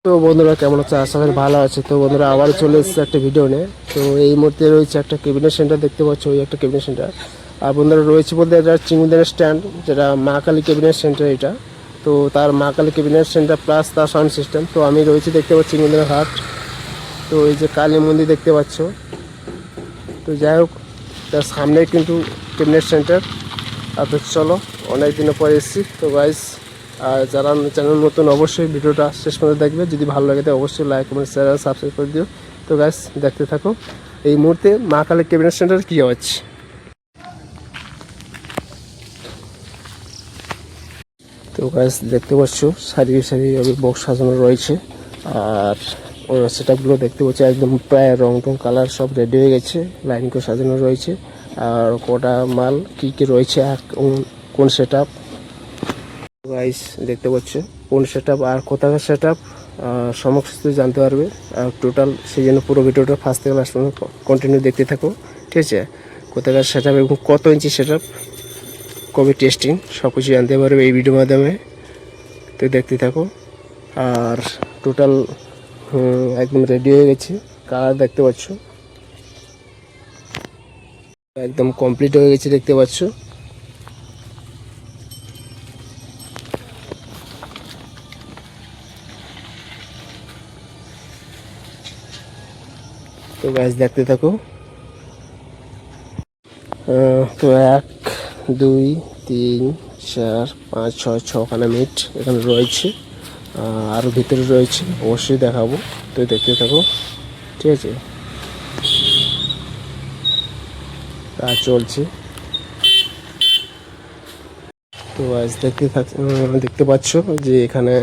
তো বন্ধুরা কেমন আছে? আশা করি ভালো আছে। তো বন্ধুরা আবার চলে এসেছে একটা ভিডিও নিয়ে। তো এই মুহূর্তে রয়েছে একটা ক্যাবিনেট সেন্টার, দেখতে পাচ্ছ ওই একটা ক্যাবিনেট সেন্টার। আর বন্ধুরা রয়েছে বলতে এটা চিংড়িদের স্ট্যান্ড, যেটা মা কালী ক্যাবিনেট সেন্টার এটা। তো তার মা কালী ক্যাবিনেট সেন্টার প্লাস তার সাউন্ড সিস্টেম। তো আমি রয়েছি দেখতে পাচ্ছি চিংড়িদের হাট। তো এই যে কালী মন্দির দেখতে পাচ্ছ। তো যাই হোক, তার সামনে কিন্তু ক্যাবিনেট সেন্টার। আর তো চলো, অনেক দিনের পরে এসেছি। তো গাইস, আর যারা চ্যানেল নতুন অবশ্যই ভিডিওটা শেষ পর্যন্ত দেখবে। যদি ভালো লাগে তো অবশ্যই লাইক কমেন্ট শেয়ার সাবস্ক্রাইব করে দিও। তো গাইস দেখতে থাকো এই মুহূর্তে মা কালী ক্যাবিনেট সেন্টার কী হচ্ছে। তো গাইস দেখতে পাচ্ছ সারি সারি বক্স সাজানো রয়েছে। আর ওর সেটআপগুলো দেখতে পাচ্ছি একদম প্রায় রং টং কালার সব রেডি হয়ে গেছে, লাইন করে সাজানো রয়েছে। আর কটা মাল কী কী রয়েছে আর কোন সেটআপ গাইস দেখতে পাচ্ছ, কোন সেটআপ আর কোথাকার সেটআপ সমস্ত জানতে পারবে। আর টোটাল সেই জন্য পুরো ভিডিওটা ফার্স্ট থেকে লাস্ট পর্যন্ত কন্টিনিউ দেখতে থাকো, ঠিক আছে? কোথাকার সেটআপ এবং কত ইঞ্চি সেটআপ, কবে টেস্টিং, সব কিছু জানতে পারবে এই ভিডিওর মাধ্যমে। তো দেখতে থাকো। আর টোটাল একদম রেডি হয়ে গেছে। কালার দেখতে পাচ্ছ একদম কমপ্লিট হয়ে গেছে, দেখতে পাচ্ছ। তো গাছ দেখতে থাকো। তো 1 2 3 4 5 6 ছখানা মিট এখানে রয়েছে। আরও ভিতরে রয়েছে, অবশ্যই দেখাবো। তো দেখতে থাকো, ঠিক আছে? কাজ চলছে। তো আজ দেখতে পাচ্ছ যে এখানে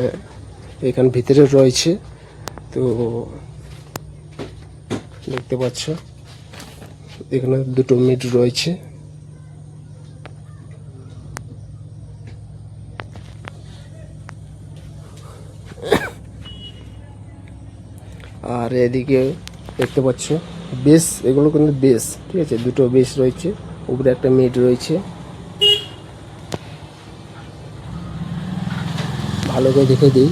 ভিতরে রয়েছে। তো দেখতে পাচ্ছ এখানে দুটো মিট রয়েছে। আর এদিকে দেখতে পাচ্ছ বেস, এগুলো কিন্তু বেস, ঠিক আছে? দুটো বেস রয়েছে, উপরে একটা মিট রয়েছে। ভালো করে দেখে দিই।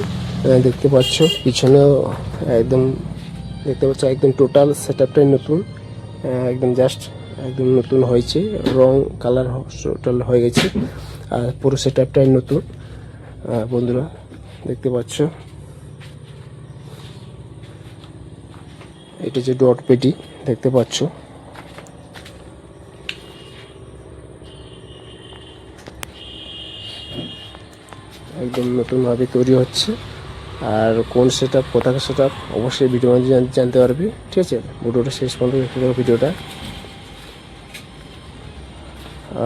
দেখতে পাচ্ছ পিছনেও একদম দেখতে পাচ্ছ একদম টোটাল সেটআপটাই নতুন, একদম জাস্ট একদম নতুন হয়েছে। রং কালার টোটাল হয়ে গেছে। আর পুরো সেটআপটাই নতুন বন্ধুরা দেখতে পাচ্ছ। এটা যে ডট পেটি দেখতে পাচ্ছ, একদম নতুনভাবে তৈরি হচ্ছে। আর কোন সেটআপ কোথাকার সেটআপ অবশ্যই ভিডিও জানতে পারবে, ঠিক আছে? ভিডিওটা শেষ পর্যন্ত দেখতে থাকো ভিডিওটা।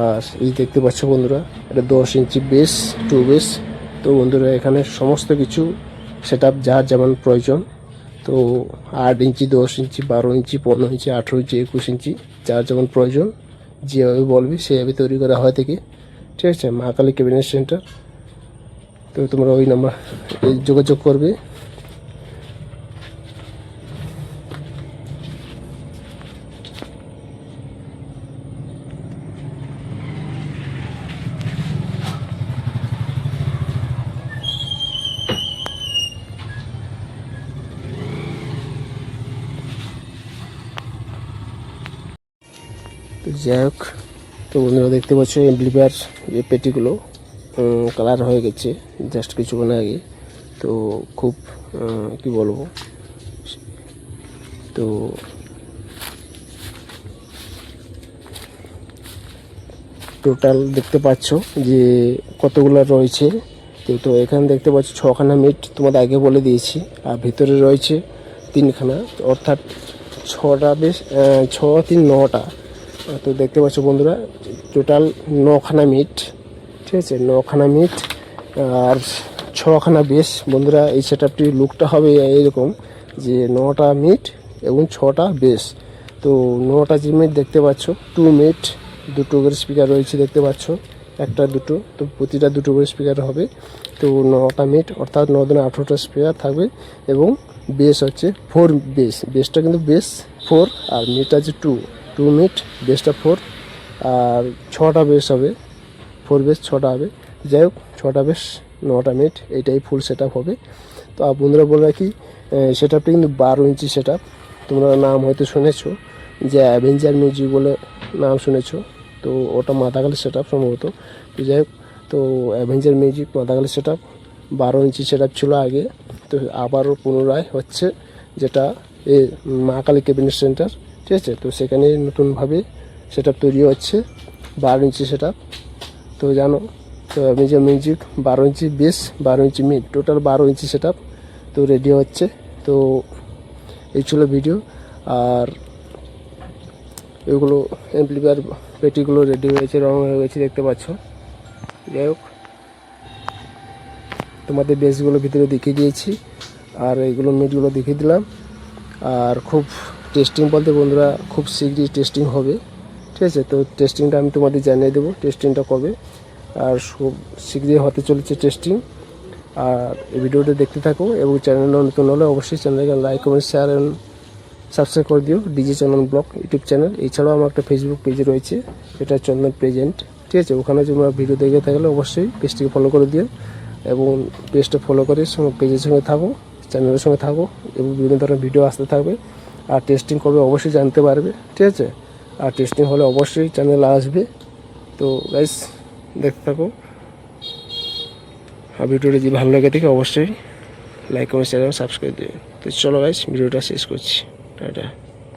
আর এই দেখতে পাচ্ছ বন্ধুরা, এটা 10 ইঞ্চি বেস, 2 বেস। তো বন্ধুরা এখানে সমস্ত কিছু সেটআপ যার যেমন প্রয়োজন। তো 8 ইঞ্চি, 10 ইঞ্চি, 12 ইঞ্চি, 15 ইঞ্চি, 18 ইঞ্চি, 21 ইঞ্চি, যার যেমন প্রয়োজন যেভাবে বলবে সেভাবে তৈরি করা হয় থেকে, ঠিক আছে? মা কালী ক্যাবিনেট সেন্টার। তো তোমরা ওই নাম্বার যোগাযোগ করবে। তো যাই হোক, তো বন্ধুরা দেখতে পাচ্ছ এমপ্লিফায়ার এই পেটিগুলো কালার হয়ে গেছে জাস্ট কিছুক্ষণ আগে। তো খুব কি বলবো, তো টোটাল দেখতে পাচ্ছ যে কতগুলো রয়েছে। তো এখানে দেখতে পাচ্ছ 6খানা মিট, তোমাদের আগে বলে দিয়েছি। আর ভিতরে রয়েছে 3খানা, অর্থাৎ 6টা বেশ 6 3 9টা। তো দেখতে পাচ্ছ বন্ধুরা টোটাল 9খানা মিট, ঠিক আছে? 9খানা মিট আর 6খানা বেশ। বন্ধুরা এই সেটআপটির লুকটা হবে এইরকম যে 9টা মিট এবং 6টা বেশ। তো 9টা যে মিট দেখতে পাচ্ছ, 2 মিট, দুটো করে স্পিকার রয়েছে দেখতে পাচ্ছ, একটা দুটো, তো প্রতিটা দুটো করে স্পিকার হবে। তো 9টা মিট অর্থাৎ 9 দিনে 18টা স্পিকার থাকবে। এবং বেস হচ্ছে 4 বেস, বেসটা কিন্তু বেস 4 আর মিট আছে 2 মিট, বেসটা 4 আর 6টা বেস হবে, 4 বেস 6টা হবে। যাই হোক 6টা বেস 9টা মিট, এইটাই ফুল সেটআপ হবে। তো বন্ধুরা বলে রাখি সেট আপটা কিন্তু 12 ইঞ্চি সেট আপ। তোমরা নাম হয়তো শুনেছো যে অ্যাভেঞ্জার মিউজিক বলে নাম শুনেছো, তো ওটা মাদাগালি সেট আপ সম্ভবত। তো যাই হোক, তো অ্যাভেঞ্জার মিউজিক মাদাগালি সেট আপ 12 ইঞ্চি সেট আপ ছিল আগে, তো আবারও পুনরায় হচ্ছে যেটা এ মা কালী ক্যাবিনেট সেন্টার, ঠিক আছে। তো সেখানে নতুনভাবে সেট আপ তৈরি হচ্ছে 12 ইঞ্চি সেট আপ। তো জানো, তো অ্যাভেঞ্জার মিউজিক 12 ইঞ্চি বেস, 12 ইঞ্চি মিড, টোটাল 12 ইঞ্চি সেট আপ তো রেডি হচ্ছে। তো এই ছিল ভিডিও। আর এগুলো অ্যাম্পলিফায়ার পেটিগুলো রেডি হয়েছে, রং হয়ে গেছে দেখতে পাচ্ছ। যাই হোক, তোমাদের বেসগুলো ভিতরে দেখিয়ে দিয়েছি, আর এইগুলো মিটগুলো দেখিয়ে দিলাম। আর খুব টেস্টিং বলতে বন্ধুরা খুব শীঘ্রই টেস্টিং হবে, ঠিক আছে। তো টেস্টিংটা আমি তোমাদের জানিয়ে দেবো টেস্টিংটা কবে, আর খুব শীঘ্রই হতে চলেছে টেস্টিং। আর এই ভিডিওটা দেখতে থাকো, এবং চ্যানেলে নতুন হলে অবশ্যই চ্যানেলকে like comment share and subscribe করে দিও, ডিজে চন্দন ব্লগ ইউটিউব চ্যানেল। এছাড়াও আমার একটা ফেসবুক পেজ রয়েছে, এটা চন্দন প্রেজেন্ট, ঠিক আছে। ওখানে তোমরা ভিডিও দেখে থাকলে অবশ্যই পেজটিকে ফলো করে দিও, এবং পেজটা ফলো করে পেজের সঙ্গে থাকো, চ্যানেলের সঙ্গে থাকো, এবং বিভিন্ন ধরনের ভিডিও আসতে থাকবে। আর টেস্টিং করবে অবশ্যই জানতে পারবে, ঠিক আছে। আর টেস্টিং হলে অবশ্যই চ্যানেলে আসবে। তো গাইস দেখতে থাকো, আর ভিডিওটা যদি ভালো লাগে থাকে অবশ্যই লাইক কমেন্ট শেয়ার এবং সাবস্ক্রাইব দিও। তো চলো গাইস, ভিডিওটা শেষ করছি, টাটা।